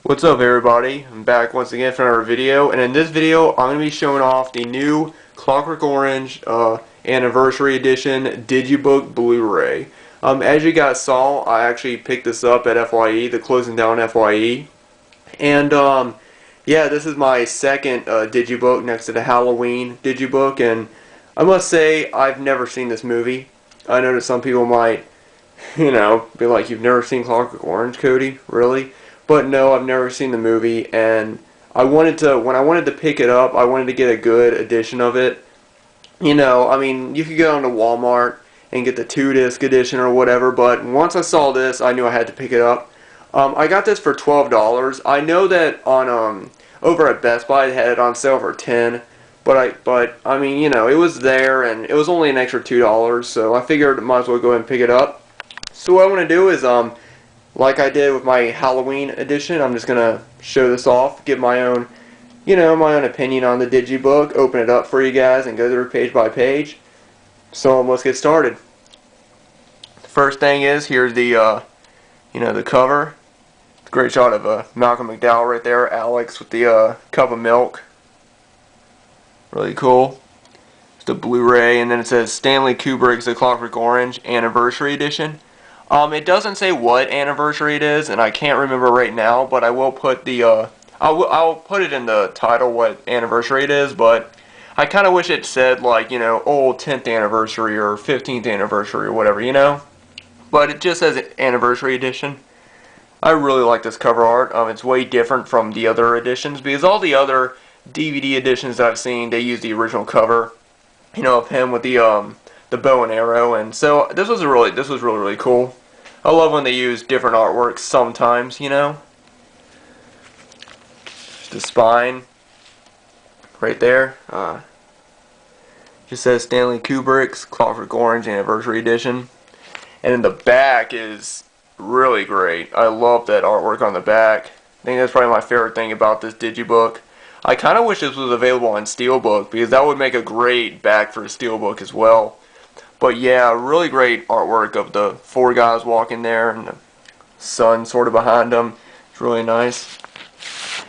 What's up, everybody? I'm back once again for another video, and in this video I'm going to be showing off the new Clockwork Orange Anniversary Edition Digibook Blu-ray. As you guys saw, I actually picked this up at FYE, the closing down FYE, and yeah, this is my second Digibook next to the Halloween Digibook, and I must say I've never seen this movie. I know that some people might, be like, "You've never seen Clockwork Orange, Cody? Really?" But no, I've never seen the movie, and when I wanted to pick it up, I wanted to get a good edition of it. I mean, you could go onto Walmart and get the 2-disc edition or whatever, but once I saw this, I knew I had to pick it up. I got this for $12. I know that on over at Best Buy they had it on sale for $10, but I mean, it was there, and it was only an extra $2, so I figured I might as well go ahead and pick it up. So what I want to do is like I did with my Halloween edition, I'm just gonna show this off, give my own, my own opinion on the Digibook, open it up for you guys, and go through page by page. So let's get started. The first thing is, here's the, the cover. Great shot of Malcolm McDowell right there, Alex with the cup of milk. Really cool. It's the Blu-ray, and then it says Stanley Kubrick's The Clockwork Orange Anniversary Edition. It doesn't say what anniversary it is, and I can't remember right now, but I will put the, I'll put it in the title what anniversary it is, but I kind of wish it said, like, old 10th anniversary or 15th anniversary or whatever, But it just says Anniversary Edition. I really like this cover art. It's way different from the other editions, because all the other DVD editions that I've seen, they use the original cover, of him with the bow and arrow, and so this was really cool. I love when they use different artwork sometimes, Just the spine right there. Just says Stanley Kubrick's Clockwork Orange Anniversary Edition. And then the back is really great. I love that artwork on the back. I think that's probably my favorite thing about this Digibook. I kind of wish this was available on Steelbook, because that would make a great back for a Steelbook as well. But yeah, really great artwork of the 4 guys walking there and the sun sort of behind them. It's really nice.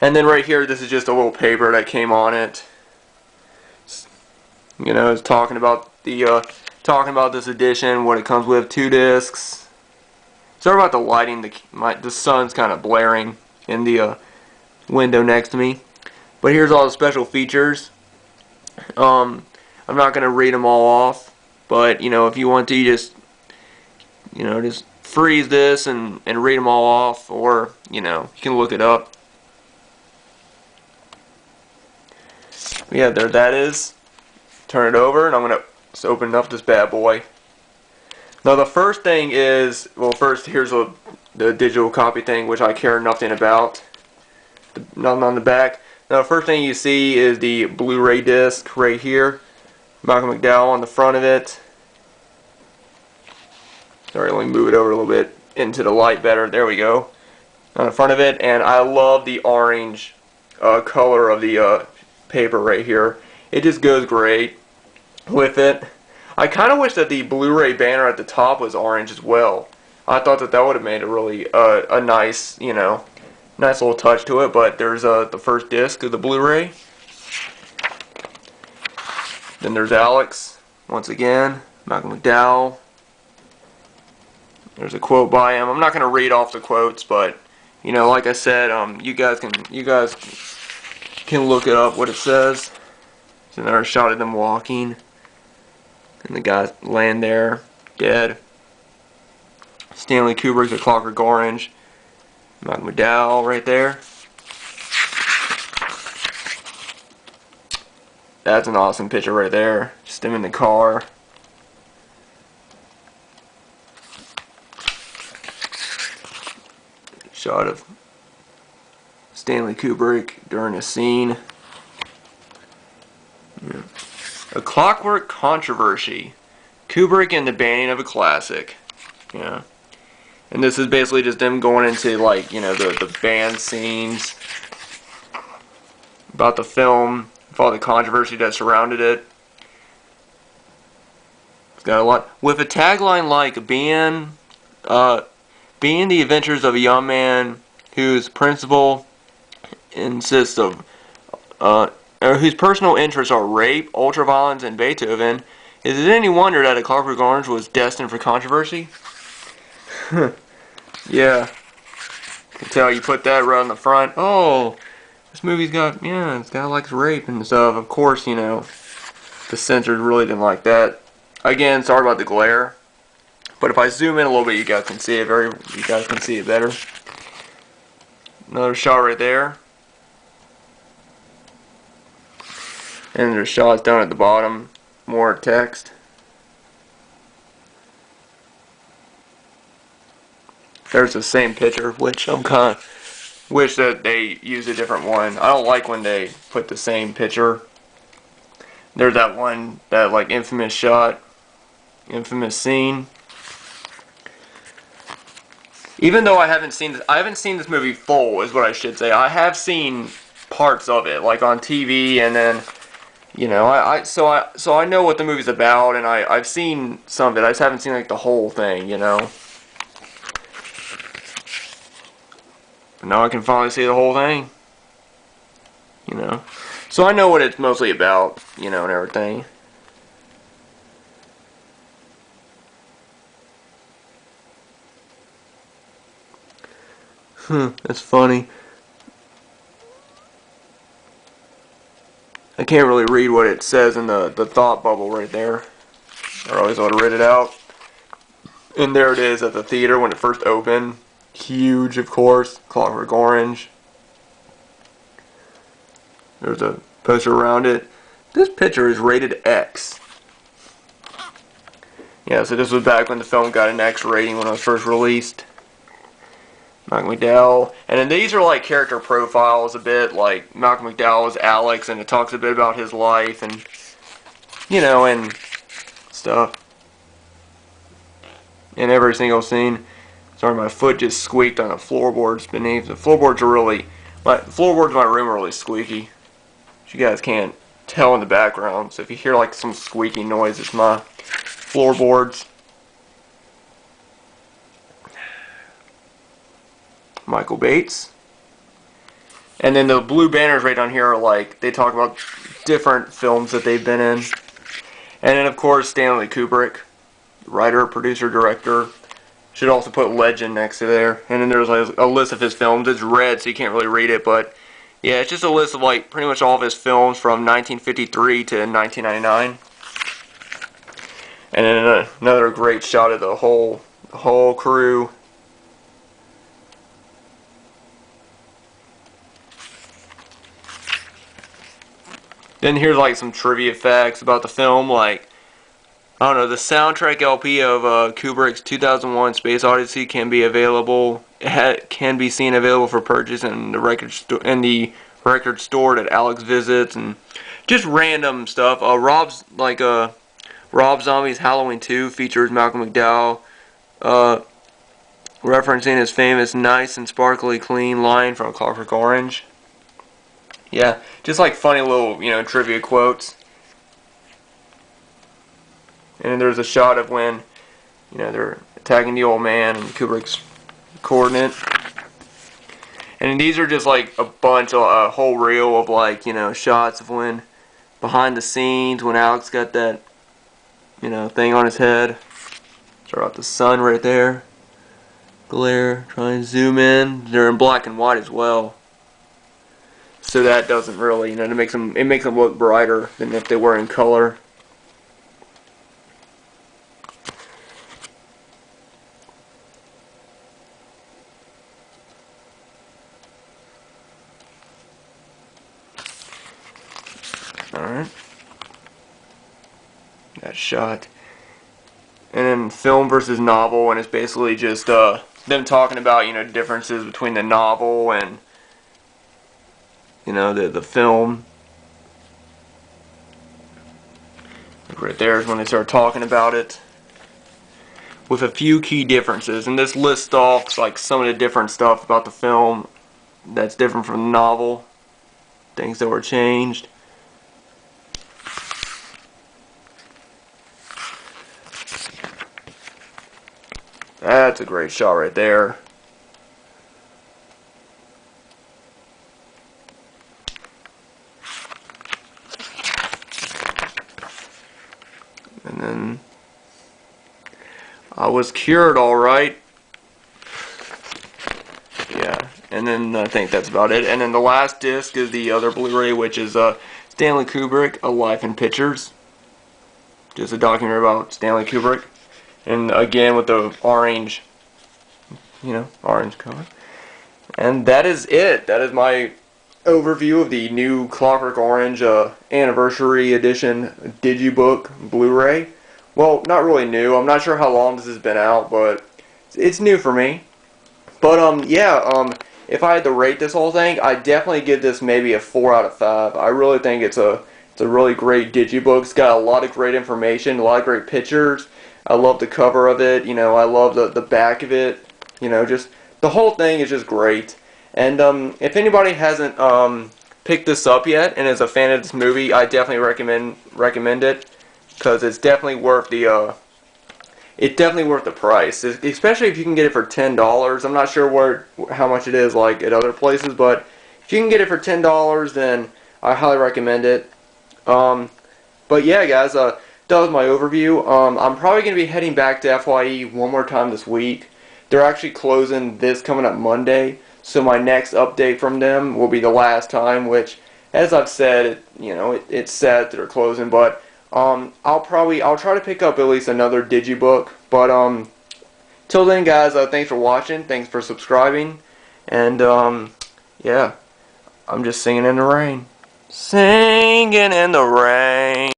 And then right here, this is just a little paper that came on it. It's talking about this edition, what it comes with, 2 discs. Sorry about the lighting. The sun's kind of blaring in the window next to me. But here's all the special features. I'm not going to read them all off. But, if you want to, you just freeze this and read them all off, or, you can look it up. Yeah, there that is. Turn it over, and I'm going to just open up this bad boy. Now, the first thing is, well, first, here's the digital copy thing, which I care nothing about. Nothing on the back. Now, the first thing you see is the Blu-ray disc right here. Malcolm McDowell on the front of it. Sorry, let me move it over a little bit into the light better. There we go. On the front of it, and I love the orange color of the paper right here. It just goes great with it. I kind of wish that the Blu-ray banner at the top was orange as well. I thought that would have made a really a nice, nice little touch to it. But there's the first disc of the Blu-ray. Then there's Alex, once again, Malcolm McDowell. There's a quote by him. I'm not going to read off the quotes, but like I said, you guys can look it up what it says. There's another shot of them walking, and the guy laying there dead. Stanley Kubrick's The Clockwork Orange. Malcolm McDowell right there. That's an awesome picture right there. Just him in the car. Shot of Stanley Kubrick during a scene. Yeah. A Clockwork Controversy. Kubrick and the banning of a classic. Yeah. And this is basically just them going into, like, the band scenes about the film, all the controversy that surrounded it. It's got a lot. With a tagline like being the adventures of a young man whose principal insists of whose personal interests are rape, ultraviolence, and Beethoven, is it any wonder that A Clockwork Orange was destined for controversy? Yeah, you can tell you put that right on the front. Oh, this movie's got, yeah, it's got like rape and stuff. Of course, you know, the censors really didn't like that. Again, sorry about the glare, but if I zoom in a little bit, you guys can see it better. Another shot right there. And there's shots down at the bottom, more text. There's the same picture, which I'm kind of wish that they use a different one. I don't like when they put the same picture. There's that one, that like infamous shot, infamous scene. Even though I haven't seen this movie full, is what I should say. I have seen parts of it, like on TV, and then, you know, so I know what the movie's about, and I've seen some of it. I just haven't seen like the whole thing, you know. But now I can finally see the whole thing, you know. So I know what it's mostly about, you know, and everything. That's funny. I can't really read what it says in the thought bubble right there. I always ought to read it out. And there it is at the theater when it first opened. Huge, of course. Clockwork Orange. There's a poster around it. This picture is rated X. Yeah, so this was back when the film got an X rating when it was first released. Malcolm McDowell. And then these are like character profiles a bit, like Malcolm McDowell is Alex, and it talks a bit about his life and, you know, and stuff. In every single scene. Sorry, my foot just squeaked on the floorboards beneath. The floorboards are really, the floorboards in my room are really squeaky. You guys can't tell in the background, so if you hear like some squeaky noise, it's my floorboards. Michael Bates. And then the blue banners right down here are like, they talk about different films that they've been in. And then of course Stanley Kubrick, writer, producer, director. Should also put legend next to there. And then there's like a list of his films. It's red, so you can't really read it, but yeah, it's just a list of like pretty much all of his films from 1953 to 1999. And then another great shot of the whole crew. Then here's like some trivia facts about the film, like, I don't know, the soundtrack LP of Kubrick's 2001 Space Odyssey can be available. Can be seen available for purchase in the record store that Alex visits, and just random stuff. Rob Zombie's Halloween 2 features Malcolm McDowell, referencing his famous "nice and sparkly clean" line from Clockwork Orange. Yeah, just like funny little, you know, trivia quotes. And then there's a shot of when, you know, they're attacking the old man and Kubrick's coordinate. And these are just like a whole reel of like, you know, shots of when behind the scenes when Alex got that, you know, thing on his head. Sorry about the sun right there. Glare, try and zoom in. They're in black and white as well. So that doesn't really, you know, it makes them look brighter than if they were in color. Alright. That shot. And then film versus novel, and it's basically just them talking about, you know, differences between the novel and, you know, the film. Right there is when they start talking about it. With a few key differences. And this lists off like some of the different stuff about the film that's different from the novel. Things that were changed. That's a great shot right there. I was cured alright. Yeah, and then I think that's about it. And then the last disc is the other Blu-ray, which is Stanley Kubrick, A Life in Pictures. Just a documentary about Stanley Kubrick. And again with the orange, orange color. And that is it. That is my overview of the new Clockwork Orange Anniversary Edition Digibook Blu-ray. Well, not really new. I'm not sure how long this has been out, but it's new for me. But yeah, if I had to rate this whole thing, I'd definitely give this maybe a 4 out of 5. I really think it's a really great digibook. It's got a lot of great information, a lot of great pictures. I love the cover of it. I love the back of it. Just the whole thing is just great. And if anybody hasn't picked this up yet and is a fan of this movie, I definitely recommend it, because it's definitely worth the price, especially if you can get it for $10. I'm not sure how much it is like at other places, but if you can get it for $10, then I highly recommend it. But yeah, guys, that was my overview. I'm probably going to be heading back to FYE one more time this week. They're actually closing this coming up Monday, so my next update from them will be the last time, which, as I've said, it's sad that they're closing, but I'll try to pick up at least another digibook. But till then, guys, thanks for watching, thanks for subscribing, and yeah, I'm just singing in the rain. Singing in the rain.